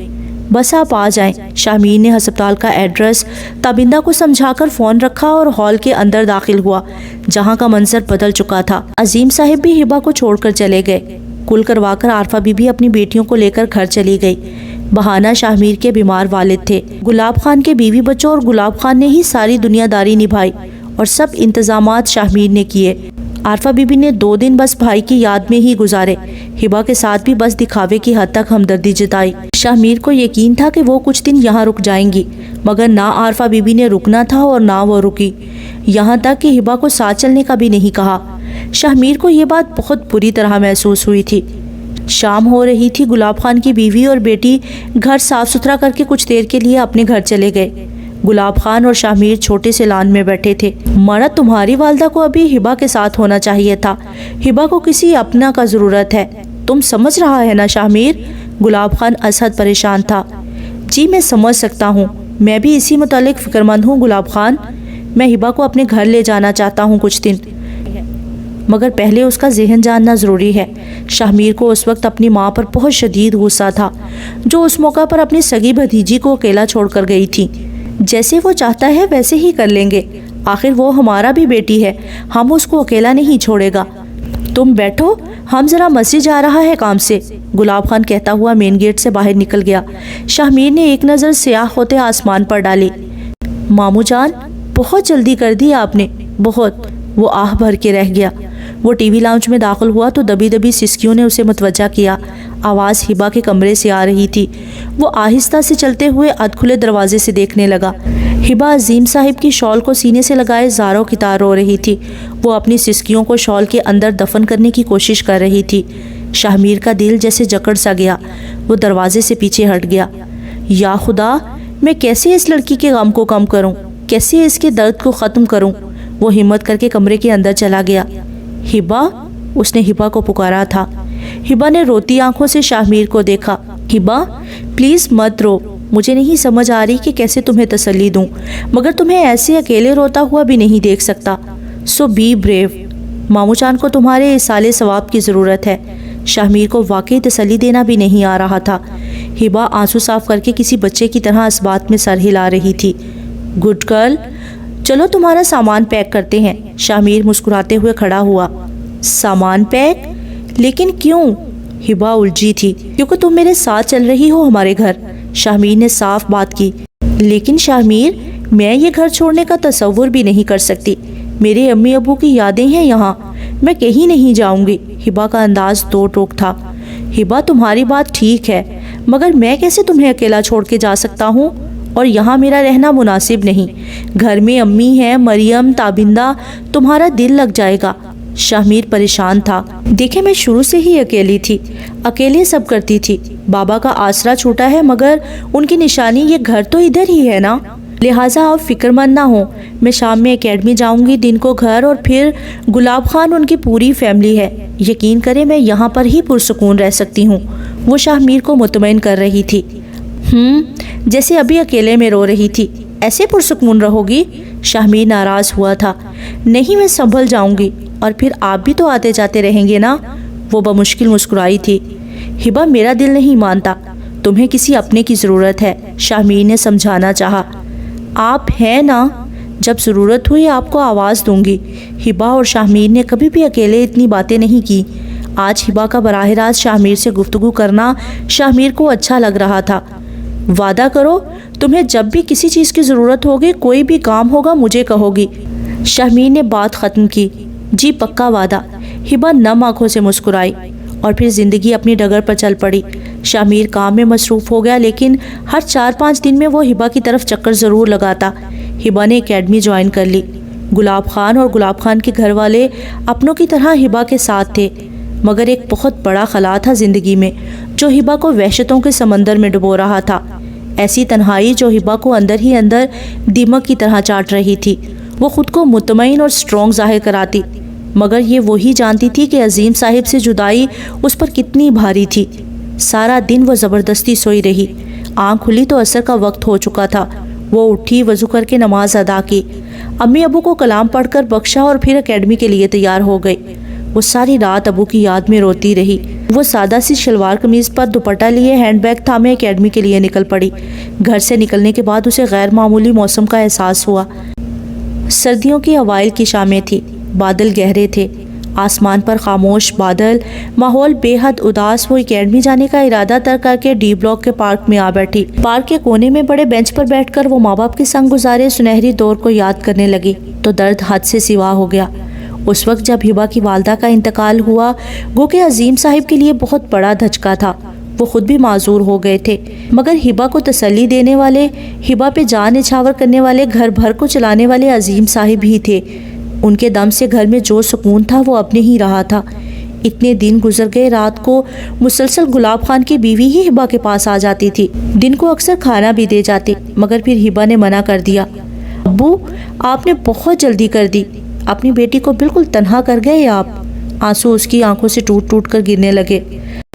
بس آپ آ جائیں۔ شاہ نے ہسپتال کا ایڈریس تابندہ کو سمجھا کر فون رکھا اور ہال کے اندر داخل ہوا جہاں کا منظر بدل چکا تھا۔ عظیم صاحب بھی ہبا کو چھوڑ کر چلے گئے۔ کل کروا کر عارفہ بی بی اپنی بیٹیوں کو لے کر گھر چلی گئی۔ بہانہ شاہ کے بیمار والد تھے۔ گلاب خان کے بیوی بچوں اور گلاب خان نے ہی ساری دنیا داری نبھائی اور سب انتظامات شاہ نے کیے۔ عارفہ بی بی نے 2 دن بس بھائی کی یاد میں ہی گزارے۔ ہبا کے ساتھ بھی بس دکھاوے کی حد تک ہمدردی جتائی۔ شاہ کو یقین تھا کہ وہ کچھ دن یہاں رک جائیں گی مگر نہ عارفہ بی بی نے رکنا تھا اور نہ وہ رکی، یہاں تک کہ ہبا کو ساتھ چلنے کا بھی نہیں کہا۔ شاہ کو یہ بات بہت بری طرح محسوس ہوئی تھی۔ شام ہو رہی تھی۔ گلاب خان کی بیوی اور بیٹی گھر صاف ستھرا کر کے کچھ دیر کے لیے اپنے گھر چلے گئے۔ گلاب خان اور شاہ چھوٹے سے لان میں بیٹھے تھے۔ مارا تمہاری والدہ کو ابھی ہبا کے ساتھ ہونا چاہیے تھا، ہبا کو کسی اپنا کا ضرورت ہے، تم سمجھ رہا ہے نا شاہ؟ گلاب خان ازحد پریشان تھا۔ جی میں سمجھ سکتا ہوں، میں بھی اسی متعلق فکر مند ہوں گلاب خان، میں ہبا کو اپنے گھر لے جانا چاہتا ہوں کچھ دن۔ مگر پہلے اس کا ذہن جاننا ضروری ہے۔ شاہ میر کو اس وقت اپنی ماں پر بہت شدید غصہ تھا، جو اس موقع پر اپنی سگی بھتیجی کو اکیلا چھوڑ کر گئی تھی۔ جیسے وہ چاہتا ہے ویسے ہی کر لیں گے، آخر وہ ہمارا بھی بیٹی ہے، ہم اس کو اکیلا نہیں چھوڑے گا۔ تم بیٹھو، ہم ذرا مسجد جا رہا ہے کام سے، گلاب خان کہتا ہوا مین گیٹ سے باہر نکل گیا۔ شاہ میر نے ایک نظر سیاہ ہوتے آسمان پر ڈالی۔ مامو جان، بہت جلدی کر دی آپ نے، بہت۔ وہ آہ بھر کے رہ گیا۔ وہ ٹی وی لاؤنج میں داخل ہوا تو دبی دبی سسکیوں نے اسے متوجہ کیا۔ آواز ہبا کے کمرے سے آ رہی تھی۔ وہ آہستہ سے چلتے ہوئے ادھ کھلے دروازے سے دیکھنے لگا۔ ہبا عظیم صاحب کی شال کو سینے سے لگائے زاروں کی طرح رو رہی تھی۔ وہ اپنی سسکیوں کو شال کے اندر دفن کرنے کی کوشش کر رہی تھی۔ شاہ میر کا دل جیسے جکڑ سا گیا۔ وہ دروازے سے پیچھے ہٹ گیا۔ یا خدا، میں کیسے اس لڑکی کے غم کو کم کروں، کیسے اس کے درد کو ختم کروں؟ وہ ہمت کر کے کمرے کے اندر چلا گیا۔ ہبا، اس نے ہبا کو پکارا تھا۔ ہبا نے روتی آنکھوں سے شاہ میر کو دیکھا۔ ہبا پلیز مت رو، مجھے نہیں سمجھ آ رہی کہ کیسے تمہیں تسلی دوں، مگر تمہیں ایسے اکیلے روتا ہوا بھی نہیں دیکھ سکتا۔ سو بی بریو، مامو جان کو تمہارے اصالے ثواب کی ضرورت ہے۔ شاہ میر کو واقعی تسلی دینا بھی نہیں آ رہا تھا۔ ہبا آنسو صاف کر کے کسی بچے کی طرح اس بات میں سر ہلا رہی تھی۔ گڈ گرل، چلو تمہارا سامان پیک کرتے ہیں۔ شاہ میر مسکراتے ہوئے کھڑا ہوا۔ سامان پیک؟ لیکن کیوں؟ ہبا الجھی تھی۔ کیونکہ تم میرے ساتھ چل رہی ہو ہمارے گھر۔ شاہ میر نے صاف بات کی۔ لیکن شاہ میر، میں یہ گھر چھوڑنے کا تصور بھی نہیں کر سکتی۔ میرے امی ابو کی یادیں ہیں یہاں، میں کہیں نہیں جاؤں گی۔ ہبا کا انداز دو ٹوک تھا۔ ہبا تمہاری بات ٹھیک ہے، مگر میں کیسے تمہیں اکیلا چھوڑ کے جا سکتا ہوں؟ اور یہاں میرا رہنا مناسب نہیں۔ گھر میں امی ہیں، مریم، تابندہ، تمہارا دل لگ جائے گا۔ شاہ میر پریشان تھا۔ دیکھیں، میں شروع سے ہی اکیلی تھی، اکیلے سب کرتی تھی۔ بابا کا آسرا چھوٹا ہے، مگر ان کی نشانی یہ گھر تو ادھر ہی ہے نا، لہٰذا آپ فکر مند نہ ہوں۔ میں شام میں اکیڈمی جاؤں گی، دن کو گھر، اور پھر گلاب خان ان کی پوری فیملی ہے۔ یقین کریں میں یہاں پر ہی پرسکون رہ سکتی ہوں۔ وہ شاہ میر کو مطمئن کر رہی تھی۔ جیسے ابھی اکیلے میں رو رہی تھی، ایسے پرسکون رہو گی؟ شاہ میر ناراض ہوا تھا۔ نہیں، میں سنبھل جاؤں گی، اور پھر آپ بھی تو آتے جاتے رہیں گے نا؟ وہ بمشکل مسکرائی تھی۔ ہبا، میرا دل نہیں مانتا، تمہیں کسی اپنے کی ضرورت ہے، شاہ میر نے سمجھانا چاہا۔ آپ ہیں نا، جب ضرورت ہوئی آپ کو آواز دوں گی۔ ہبا اور شاہ میر نے کبھی بھی اکیلے اتنی باتیں نہیں کی۔ آج ہبا کا براہ راست شاہ میر سے گفتگو کرنا شاہ میر کو اچھا لگ رہا تھا۔ وعدہ کرو، تمہیں جب بھی کسی چیز کی ضرورت ہوگی، کوئی بھی کام ہوگا، مجھے کہو گی۔ شاہ میر نے بات ختم کی۔ جی پکا وعدہ۔ ہبا نم آنکھوں سے مسکرائی، اور پھر زندگی اپنی ڈگر پر چل پڑی۔ شاہ میر کام میں مصروف ہو گیا، لیکن ہر 4-5 دن میں وہ ہبا کی طرف چکر ضرور لگاتا۔ ہبا نے اکیڈمی جوائن کر لی۔ گلاب خان اور گلاب خان کے گھر والے اپنوں کی طرح ہبا کے ساتھ تھے، مگر ایک بہت بڑا خلا تھا زندگی میں، جو ہبا کو وحشتوں کے سمندر میں ڈبو رہا تھا۔ ایسی تنہائی جو ہبا کو اندر ہی اندر دیمک کی طرح چاٹ رہی تھی۔ وہ خود کو مطمئن اور سٹرونگ ظاہر کراتی، مگر یہ وہی جانتی تھی کہ عظیم صاحب سے جدائی اس پر کتنی بھاری تھی۔ سارا دن وہ زبردستی سوئی رہی۔ آنکھ کھلی تو عصر کا وقت ہو چکا تھا۔ وہ اٹھی، وضو کر کے نماز ادا کی، امی ابو کو کلام پڑھ کر بخشا، اور پھر اکیڈمی کے لیے تیار ہو گئی۔ وہ ساری رات ابو کی یاد میں روتی رہی۔ وہ سادہ سی شلوار قمیض پر دوپٹہ لیے ہینڈ بیگ تھامے اکیڈمی کے لیے نکل پڑی۔ گھر سے نکلنے کے بعد اسے غیر معمولی موسم کا احساس ہوا۔ سردیوں کی اوائل کی شامیں تھی، بادل گہرے تھے، آسمان پر خاموش بادل، ماحول بے حد اداس۔ وہ اکیڈمی جانے کا ارادہ تر کر کے ڈی بلاک کے پارک میں آ بیٹھی۔ پارک کے کونے میں بڑے بینچ پر بیٹھ کر وہ ماں باپ کے سنگ گزارے سنہری دور کو یاد کرنے لگی تو درد حد سے سوا ہو گیا۔ اس وقت جب ہبا کی والدہ کا انتقال ہوا، گو کہ عظیم صاحب کے لیے بہت بڑا دھچکا تھا۔ وہ خود بھی معذور ہو گئے تھے، مگر ہبا کو تسلی دینے والے، ہبا پہ جان نچھاور کرنے والے، گھر بھر کو چلانے والے عظیم صاحب ہی تھے۔ ان کے دم سے گھر میں جو سکون تھا وہ اب نہیں رہا تھا۔ اتنے دن گزر گئے، رات کو مسلسل گلاب خان کی بیوی ہی ہبا کے پاس آ جاتی تھی، دن کو اکثر کھانا بھی دے جاتی، مگر پھر ہبا نے منع کر دیا۔ ابو، آپ نے بہت جلدی کر دی، اپنی بیٹی کو بالکل تنہا کر گئے آپ۔ آنسو اس کی آنکھوں سے ٹوٹ ٹوٹ کر گرنے لگے۔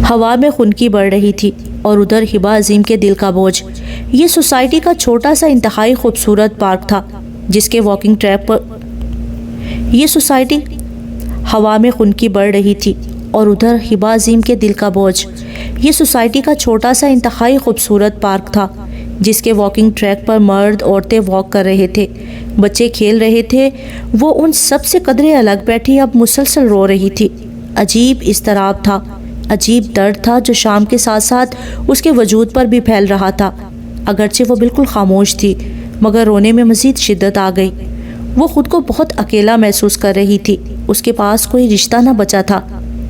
ہوا میں خنکی بڑھ رہی تھی، اور ادھر ہبا عظیم کے دل کا بوجھ۔ یہ سوسائٹی کا چھوٹا سا انتہائی خوبصورت پارک تھا، جس کے واکنگ ٹریک پر یہ سوسائٹی ہوا میں خنکی بڑھ رہی تھی، اور ادھر ہبا عظیم کے دل کا بوجھ۔ یہ سوسائٹی کا چھوٹا سا انتہائی خوبصورت پارک تھا، جس کے واکنگ ٹریک پر مرد عورتیں واک کر رہے تھے، بچے کھیل رہے تھے۔ وہ ان سب سے قدرے الگ بیٹھی اب مسلسل رو رہی تھی۔ عجیب اضطراب تھا، عجیب درد تھا جو شام کے ساتھ ساتھ اس کے وجود پر بھی پھیل رہا تھا۔ اگرچہ وہ بالکل خاموش تھی، مگر رونے میں مزید شدت آ گئی۔ وہ خود کو بہت اکیلا محسوس کر رہی تھی۔ اس کے پاس کوئی رشتہ نہ بچا تھا۔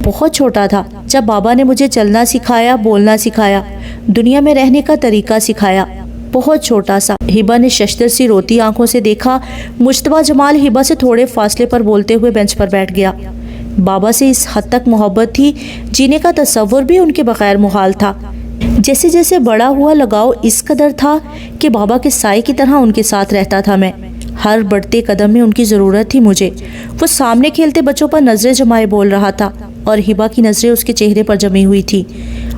بہت چھوٹا تھا جب بابا نے مجھے چلنا سکھایا، بولنا سکھایا، دنیا میں رہنے کا طریقہ سکھایا۔ بہت چھوٹا سا۔ ہبا نے ششدر سی روتی آنکھوں سے دیکھا۔ مجتبیٰ جمال ہبا سے تھوڑے فاصلے پر بولتے ہوئے بینچ پر بیٹھ گیا۔ بابا سے اس حد تک محبت تھی، جینے کا تصور بھی ان کے بغیر محال تھا۔ جیسے جیسے بڑا ہوا لگاؤ اس قدر تھا کہ بابا کے سائے کی طرح ان کے ساتھ رہتا تھا میں۔ ہر بڑھتے قدم میں ان کی ضرورت تھی مجھے۔ وہ سامنے کھیلتے بچوں پر نظریں جمائے بول رہا تھا، اور ہبا کی نظریں اس کے چہرے پر جمی ہوئی تھی۔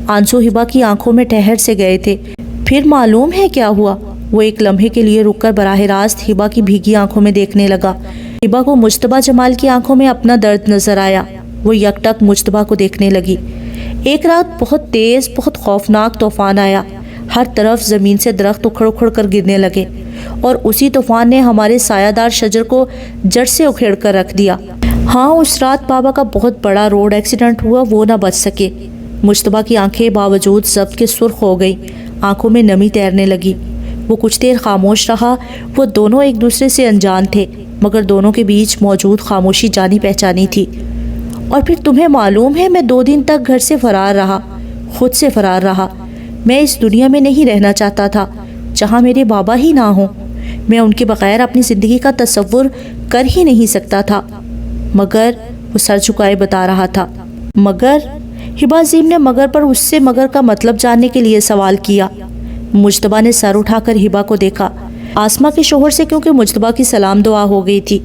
آنسو ہبا کی آنکھوں میں ٹھہر سے گئے تھے۔ پھر معلوم ہے کیا ہوا؟ وہ ایک لمحے کے لیے رک کر براہ راست ہبا کی بھیگی آنکھوں میں دیکھنے لگا۔ ہبا کو مجتبیٰ جمال کی آنکھوں میں اپنا درد نظر آیا۔ وہ یک ٹک مجتبیٰ کو دیکھنے لگی۔ ایک رات بہت تیز، بہت خوفناک طوفان آیا۔ ہر طرف زمین سے درخت اکھڑ اکھڑ کر گرنے لگے، اور اسی طوفان نے ہمارے سایہ دار شجر کو جڑ سے اکھیڑ کر رکھ دیا۔ ہاں، اس رات بابا کا بہت بڑا روڈ ایکسیڈنٹ ہوا، وہ نہ بچ سکے۔ مجتبیٰ کی آنکھیں باوجود ضبط کے سرخ ہو گئی، آنکھوں میں نمی تیرنے لگی۔ وہ کچھ دیر خاموش رہا۔ وہ دونوں ایک دوسرے سے انجان تھے، مگر دونوں کے بیچ موجود خاموشی جانی پہچانی تھی۔ اور پھر تمہیں معلوم ہے، میں 2 دن تک گھر سے فرار رہا، خود سے فرار رہا۔ میں اس دنیا میں نہیں رہنا چاہتا تھا جہاں میرے بابا ہی نہ ہوں۔ میں ان کے بغیر اپنی زندگی کا تصور کر ہی نہیں سکتا تھا۔ مگر، وہ سر جھکائے بتا رہا تھا۔ مگر؟ ہبا عظیم نے مگر پر اس سے مگر کا مطلب جاننے کے لیے سوال کیا۔ مجتبیٰ نے سر اٹھا کر ہبا کو دیکھا۔ آسمہ کے شوہر سے کیونکہ مجتبیٰ کی سلام دعا ہو گئی تھی،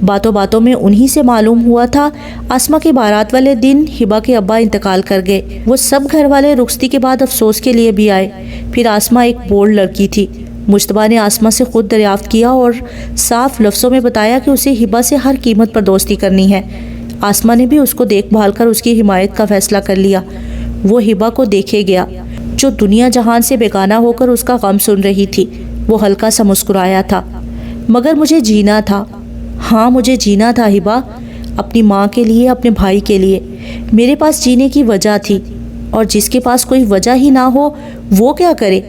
باتوں باتوں میں انہی سے معلوم ہوا تھا۔ آسمہ کے بارات والے دن ہبا کے ابا انتقال کر گئے۔ وہ سب گھر والے رخصتی کے بعد افسوس کے لیے بھی آئے۔ پھر آسمہ ایک بولڈ لڑکی تھی۔ مجتبیٰ نے آسمہ سے خود دریافت کیا اور صاف لفظوں میں بتایا کہ اسے ہبا سے ہر قیمت پر دوستی کرنی ہے۔ آسمہ نے بھی اس کو دیکھ بھال کر اس کی حمایت کا فیصلہ کر لیا۔ وہ ہبا کو دیکھے گیا جو دنیا جہان سے بیگانہ ہو کر اس کا غم سن رہی تھی۔ وہ ہلکا سا مسکرایا تھا۔ مگر مجھے جینا تھا۔ ہاں، مجھے جینا تھا ہبا، اپنی ماں کے لیے، اپنے بھائی کے لیے۔ میرے پاس جینے کی وجہ تھی، اور جس کے پاس کوئی وجہ ہی نہ ہو وہ کیا کرے؟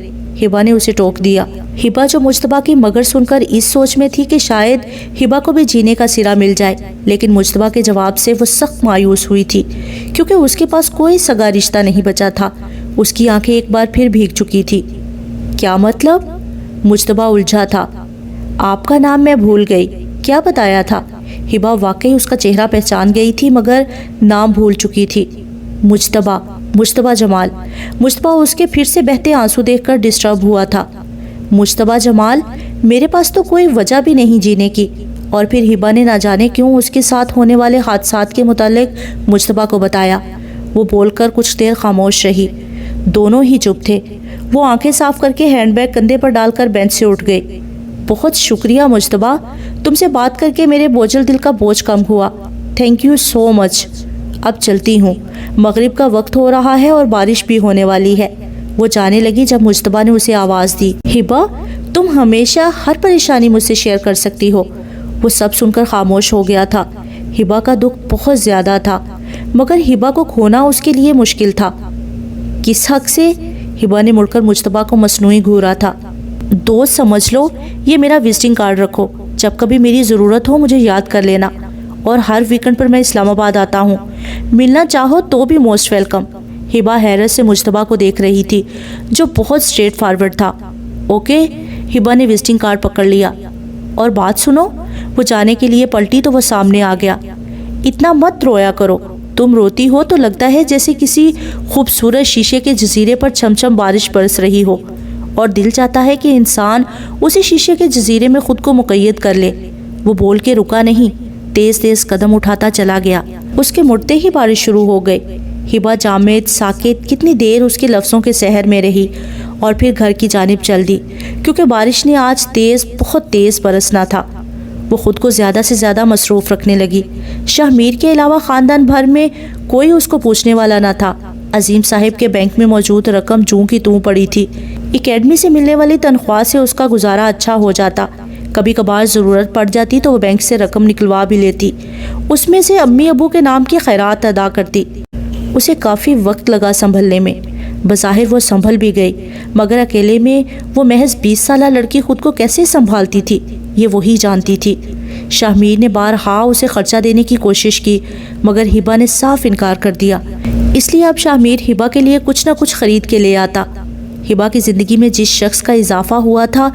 ہبا نے اسے ٹوک دیا۔ ہبا جو مجتبیٰ کی مگر سن کر اس سوچ میں تھی کہ شاید ہبا کو بھی جینے کا سرا مل جائے، لیکن مجتبیٰ کے جواب سے وہ سخت مایوس ہوئی تھی، کیونکہ اس کے پاس کوئی سگا رشتہ نہیں بچا تھا۔ اس کی آنکھیں ایک بار پھر بھیگ چکی تھی۔ کیا مطلب؟ مجتبیٰ الجھا تھا۔ آپ کا نام میں بھول گئی، کیا بتایا تھا؟ ہبا واقعی اس کا چہرہ پہچان گئی تھی، مگر نام بھول چکی تھی۔ مجتبیٰ جمال۔ مجتبیٰ اس کے پھر سے بہتے آنسو دیکھ کر ڈسٹرب ہوا تھا۔ مجتبیٰ جمال، میرے پاس تو کوئی وجہ بھی نہیں جینے کی۔ اور پھر ہبا نے نہ جانے کیوں اس کے ساتھ ہونے والے حادثات کے متعلق مجتبیٰ کو بتایا۔ وہ بول کر کچھ دیر خاموش رہی۔ دونوں ہی چپ تھے۔ وہ آنکھیں صاف کر کے ہینڈ بیگ کندھے پر ڈال کر بینچ سے اٹھ گئی۔ بہت شکریہ مجتبیٰ، تم سے بات کر کے میرے بوجھل دل کا بوجھ کم ہوا۔ تھینک یو سو مچ۔ اب چلتی ہوں، مغرب کا وقت ہو رہا ہے اور بارش بھی ہونے والی ہے۔ وہ جانے لگی جب مجتبیٰ نے اسے آواز دی، ہبا، تم ہمیشہ ہر پریشانی مجھ سے شیئر کر سکتی ہو۔ وہ سب سن کر خاموش ہو گیا تھا۔ ہبا کا دکھ بہت زیادہ تھا، مگر ہبا کو کھونا اس کے لیے مشکل تھا۔ کس حق سے؟ ہبا نے مڑ کر مجتبیٰ کو مصنوعی گھورا تھا۔ دوست سمجھ لو، یہ میرا وزٹنگ کارڈ رکھو، جب کبھی میری ضرورت ہو مجھے یاد کر لینا۔ اور ہر ویکنڈ پر میں اسلام آباد آتا ہوں، ملنا چاہو تو بھی موسٹ ویلکم۔ ہبا حیرت سے مجتبیٰ کو دیکھ رہی تھی جو بہت اسٹریٹ فارورڈ تھا۔ اوکے، ہبا نے وزٹنگ کارڈ پکڑ لیا۔ اور بات سنو۔ وہ جانے کے لیے پلٹی تو وہ سامنے آ گیا۔ اتنا مت رویا کرو، تم روتی ہو تو لگتا ہے جیسے کسی خوبصورت شیشے کے جزیرے پر چھم چھم بارش برس رہی ہو، اور دل چاہتا ہے کہ انسان اسی شیشے کے جزیرے میں خود کو مقید کر لے۔ وہ بول کے رکا نہیں، تیز تیز قدم اٹھاتا چلا گیا۔ اس کے مڑتے ہی بارش شروع ہو گئی۔ ہبا جامد ساکت کتنی دیر اس کے لفظوں کے سحر میں رہی، اور پھر گھر کی جانب چل دی، کیونکہ بارش نے آج تیز، بہت تیز برسنا تھا۔ وہ خود کو زیادہ سے زیادہ مصروف رکھنے لگی۔ شاہ میر کے علاوہ خاندان بھر میں کوئی اس کو پوچھنے والا نہ تھا۔ عظیم صاحب کے بینک میں موجود رقم جوں کی توں پڑی تھی۔ اکیڈمی سے ملنے والی تنخواہ سے اس کا گزارا اچھا ہو جاتا۔ کبھی کبھار ضرورت پڑ جاتی تو وہ بینک سے رقم نکلوا بھی لیتی، اس میں سے امی ابو کے نام کی خیرات ادا کرتی۔ اسے کافی وقت لگا سنبھلنے میں۔ بظاہر وہ سنبھل بھی گئی، مگر اکیلے میں وہ محض 20 سالہ لڑکی خود کو کیسے سنبھالتی تھی یہ وہی جانتی تھی۔ شاہ میر نے بارہا اسے خرچہ دینے کی کوشش کی، مگر ہبا نے صاف انکار کر دیا۔ اس لیے اب شاہ میر ہبا کے لیے کچھ نہ کچھ خرید کے لے آتا۔ ہبا کی زندگی میں جس شخص کا اضافہ ہوا تھا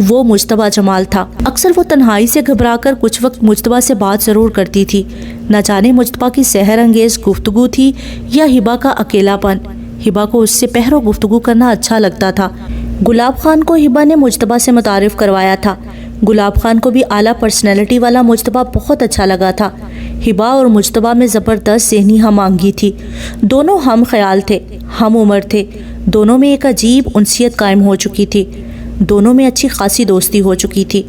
وہ مجتبیٰ جمال تھا۔ اکثر وہ تنہائی سے گھبرا کر کچھ وقت مجتبیٰ سے بات ضرور کرتی تھی۔ نہ جانے مجتبیٰ کی سحر انگیز گفتگو تھی یا ہبا کا اکیلا پن، ہبا کو اس سے پہرو گفتگو کرنا اچھا لگتا تھا۔ گلاب خان کو ہبا نے مجتبیٰ سے متعارف کروایا تھا۔ گلاب خان کو بھی اعلیٰ پرسنالٹی والا مجتبیٰ بہت اچھا لگا تھا۔ ہبا اور مجتبیٰ میں زبردست ذہنی ہم آہنگی تھی۔ دونوں ہم خیال تھے، ہم عمر تھے۔ دونوں میں ایک عجیب انسیت قائم ہو چکی تھی۔ دونوں میں اچھی خاصی دوستی ہو چکی تھی۔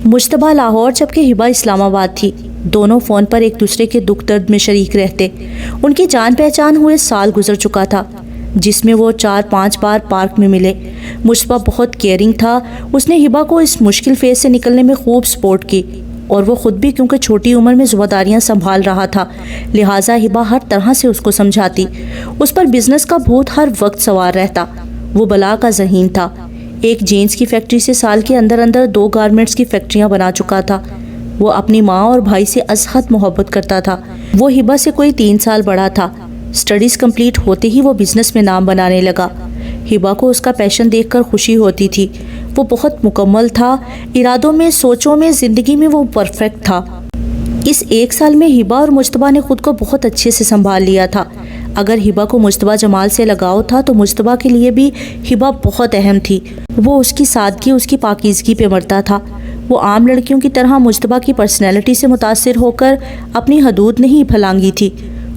مجتبیٰ لاہور جبکہ ہبا اسلام آباد تھی۔ دونوں فون پر ایک دوسرے کے دکھ درد میں شریک رہتے۔ ان کی جان پہچان ہوئے سال گزر چکا تھا، جس میں وہ 4-5 بار پارک میں ملے۔ مجتبیٰ بہت کیئرنگ تھا۔ اس نے ہبا کو اس مشکل فیز سے نکلنے میں خوب سپورٹ کی، اور وہ خود بھی کیونکہ چھوٹی عمر میں ذمہ داریاں سنبھال رہا تھا، لہٰذا ہبا ہر طرح سے اس کو سمجھاتی۔ اس پر بزنس کا بھوت ہر وقت سوار رہتا۔ وہ بلا کا ذہین تھا۔ ایک جینس کی فیکٹری سے سال کے اندر 2 گارمنٹس کی فیکٹریاں بنا چکا تھا۔ وہ اپنی ماں اور بھائی سے از حد محبت کرتا تھا۔ وہ ہبا سے کوئی 3 سال بڑا تھا۔ سٹڈیز کمپلیٹ ہوتے ہی وہ بزنس میں نام بنانے لگا۔ ہبا کو اس کا پیشن دیکھ کر خوشی ہوتی تھی۔ وہ بہت مکمل تھا، ارادوں میں، سوچوں میں، زندگی میں وہ پرفیکٹ تھا۔ اس 1 سال میں ہبا اور مجتبیٰ نے خود کو بہت اچھے سے سنبھال لیا تھا۔ اگر ہبا کو مجتبیٰ جمال سے لگاؤ تھا تو مجتبیٰ کے لیے بھی ہبا بہت اہم تھی۔ وہ اس کی سادگی، اس کی پاکیزگی پہ مرتا تھا۔ وہ عام لڑکیوں کی طرح مجتبیٰ کی پرسنالٹی سے متاثر ہو کر اپنی حدود نہیں پھلانگی تھی۔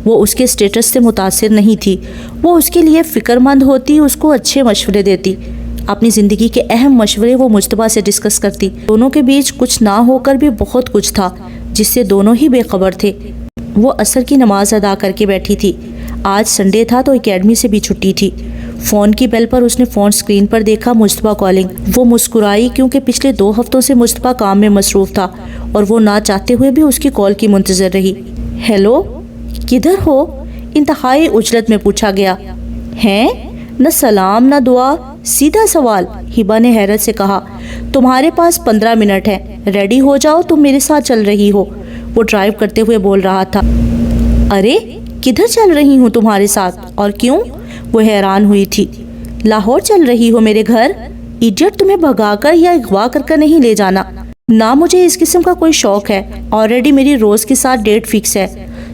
وہ اس کے سٹیٹس سے متاثر نہیں تھی۔ وہ اس کے لیے فکر مند ہوتی، اس کو اچھے مشورے دیتی۔ اپنی زندگی کے اہم مشورے وہ مجتبیٰ سے ڈسکس کرتی۔ دونوں کے بیچ کچھ نہ ہو کر بھی بہت کچھ تھا جس سے دونوں ہی بے خبر تھے۔ وہ عصر کی نماز ادا کر کے بیٹھی تھی۔ آج سنڈے تھا تو اکیڈمی سے بھی چھٹی تھی۔ فون کی بیل پر اس نے فون سکرین پر دیکھا مجتبیٰ کالنگ۔ وہ مسکرائی کیونکہ پچھلے 2 ہفتوں سے مجتبیٰ کام میں مصروف تھا اور وہ نہ چاہتے ہوئے بھی اس کی کال کی منتظر رہی۔ ہیلو، کدھر ہو؟ انتہائی عجلت میں پوچھا گیا۔ ہیں؟ نہ سلام نہ دعا، سیدھا سوال، ہبا نے حیرت سے کہا۔ تمہارے پاس 15 منٹ ہیں، ریڈی ہو جاؤ، تم میرے ساتھ چل رہی ہو۔ وہ ڈرائیو کرتے ہوئے بول رہا تھا۔ ارے کدھر چل رہی ہوں تمہارے ساتھ، اور کیوں؟ وہ حیران ہوئی تھی۔ لاہور چل رہی ہو میرے گھر؟ ایڈیٹ، تمہیں بھگا کر یا اغوا کر نہیں لے جانا۔ نہ مجھے اس قسم کا کوئی شوق ہے، آلریڈی میری روز کے ساتھ ڈیٹ فکس ہے،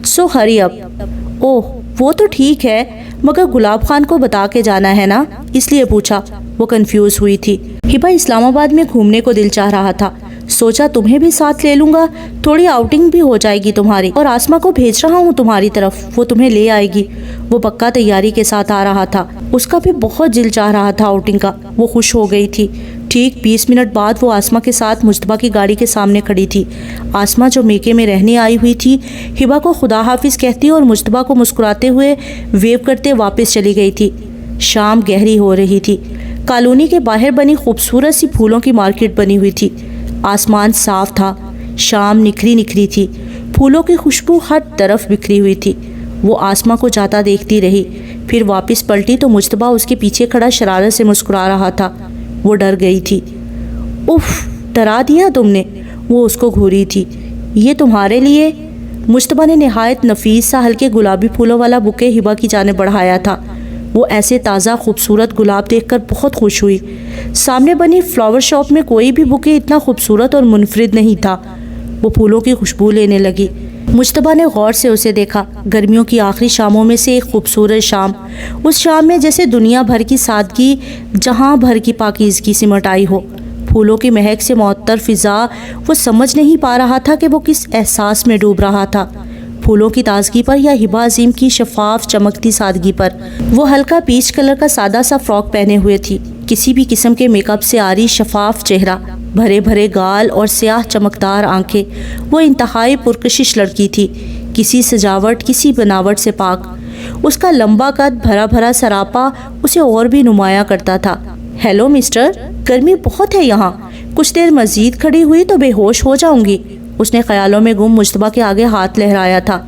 سو ہری اپ۔ اوہ وہ تو ٹھیک ہے، مگر گلاب خان کو بتا کے جانا ہے نا، اس لیے پوچھا۔ وہ کنفیوز ہوئی تھی۔ ہبا اسلام آباد میں گھومنے کو دل چاہ رہا تھا، سوچا تمہیں بھی ساتھ لے لوں گا، تھوڑی آؤٹنگ بھی ہو جائے گی تمہاری، اور آسما کو بھیج رہا ہوں تمہاری طرف، وہ تمہیں لے آئے گی۔ وہ پکا تیاری کے ساتھ آ رہا تھا، اس کا بھی بہت دل چاہ رہا تھا آؤٹنگ کا۔ وہ خوش ہو گئی تھی۔ ٹھیک 20 منٹ بعد وہ آسما کے ساتھ مجتبیٰ کی گاڑی کے سامنے کھڑی تھی۔ آسما جو میکے میں رہنے آئی ہوئی تھی، ہبا کو خدا حافظ کہتی اور مجتبیٰ کو مسکراتے ہوئے ویو کرتے واپس چلی گئی تھی۔ شام گہری ہو رہی تھی۔ کالونی کے باہر بنی خوبصورت سی پھولوں کی مارکیٹ بنی ہوئی تھی۔ آسمان صاف تھا، شام نکھری نکھری تھی، پھولوں کی خوشبو ہر طرف بکھری ہوئی تھی۔ وہ آسما کو جاتا دیکھتی رہی، پھر واپس پلٹی تو مجتبیٰ اس کے پیچھے کھڑا شرارت سے مسکرا رہا تھا۔ وہ ڈر گئی تھی۔ اف، ڈرا دیا تم نے، وہ اس کو گھوری تھی۔ یہ تمہارے لیے؟ مجتبیٰ نے نہایت نفیس سا ہلکے گلابی پھولوں والا بکے ہبا کی جانب بڑھایا تھا۔ وہ ایسے تازہ خوبصورت گلاب دیکھ کر بہت خوش ہوئی۔ سامنے بنی فلاور شاپ میں کوئی بھی بکے اتنا خوبصورت اور منفرد نہیں تھا۔ وہ پھولوں کی خوشبو لینے لگی۔ مجتبیٰ نے غور سے اسے دیکھا۔ گرمیوں کی آخری شاموں میں سے ایک خوبصورت شام، اس شام میں جیسے دنیا بھر کی سادگی، جہاں بھر کی پاکیزگی سمٹ آئی ہو۔ پھولوں کی مہک سے معطر فضا، وہ سمجھ نہیں پا رہا تھا کہ وہ کس احساس میں ڈوب رہا تھا، پھولوں کی تازگی پر یا ہبا عظیم کی شفاف چمکتی سادگی پر۔ وہ ہلکا پیچ کلر کا سادہ سا فراک پہنے ہوئے تھی، کسی بھی قسم کے میک اپ سے عاری شفاف چہرہ، بھرے بھرے گال اور سیاہ چمکدار آنکھیں، وہ انتہائی پرکشش لڑکی تھی، کسی سجاوٹ کسی بناوٹ سے پاک۔ اس کا لمبا قد، بھرا بھرا سراپا اسے اور بھی نمایاں کرتا تھا۔ ہیلو مسٹر، گرمی بہت ہے یہاں، کچھ دیر مزید کھڑی ہوئی تو بے ہوش ہو جاؤں گی۔ اس نے خیالوں میں گم مجتبیٰ کے آگے ہاتھ لہرایا تھا۔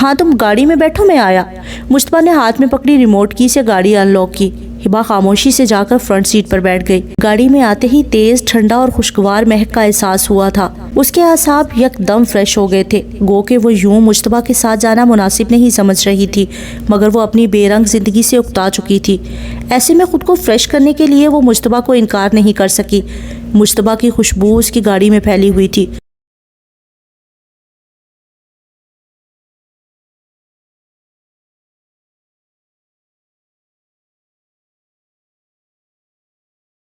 ہاں تم گاڑی میں بیٹھو، میں آیا۔ مجتبیٰ نے ہاتھ میں پکڑی ریموٹ کی سے گاڑی ان لاک کی۔ ہبا خاموشی سے جا کر فرنٹ سیٹ پر بیٹھ گئی۔ گاڑی میں آتے ہی تیز، ٹھنڈا اور خوشگوار مہک کا احساس ہوا تھا۔ اس کے اعصاب یک دم فریش ہو گئے تھے، گو کہ وہ یوں مجتبیٰ کے ساتھ جانا مناسب نہیں سمجھ رہی تھی، مگر وہ اپنی بے رنگ زندگی سے اکتا چکی تھی۔ ایسے میں خود کو فریش کرنے کے لیے وہ مجتبیٰ کو انکار نہیں کر سکی۔ مجتبیٰ کی خوشبو اس کی گاڑی میں پھیلی ہوئی تھی،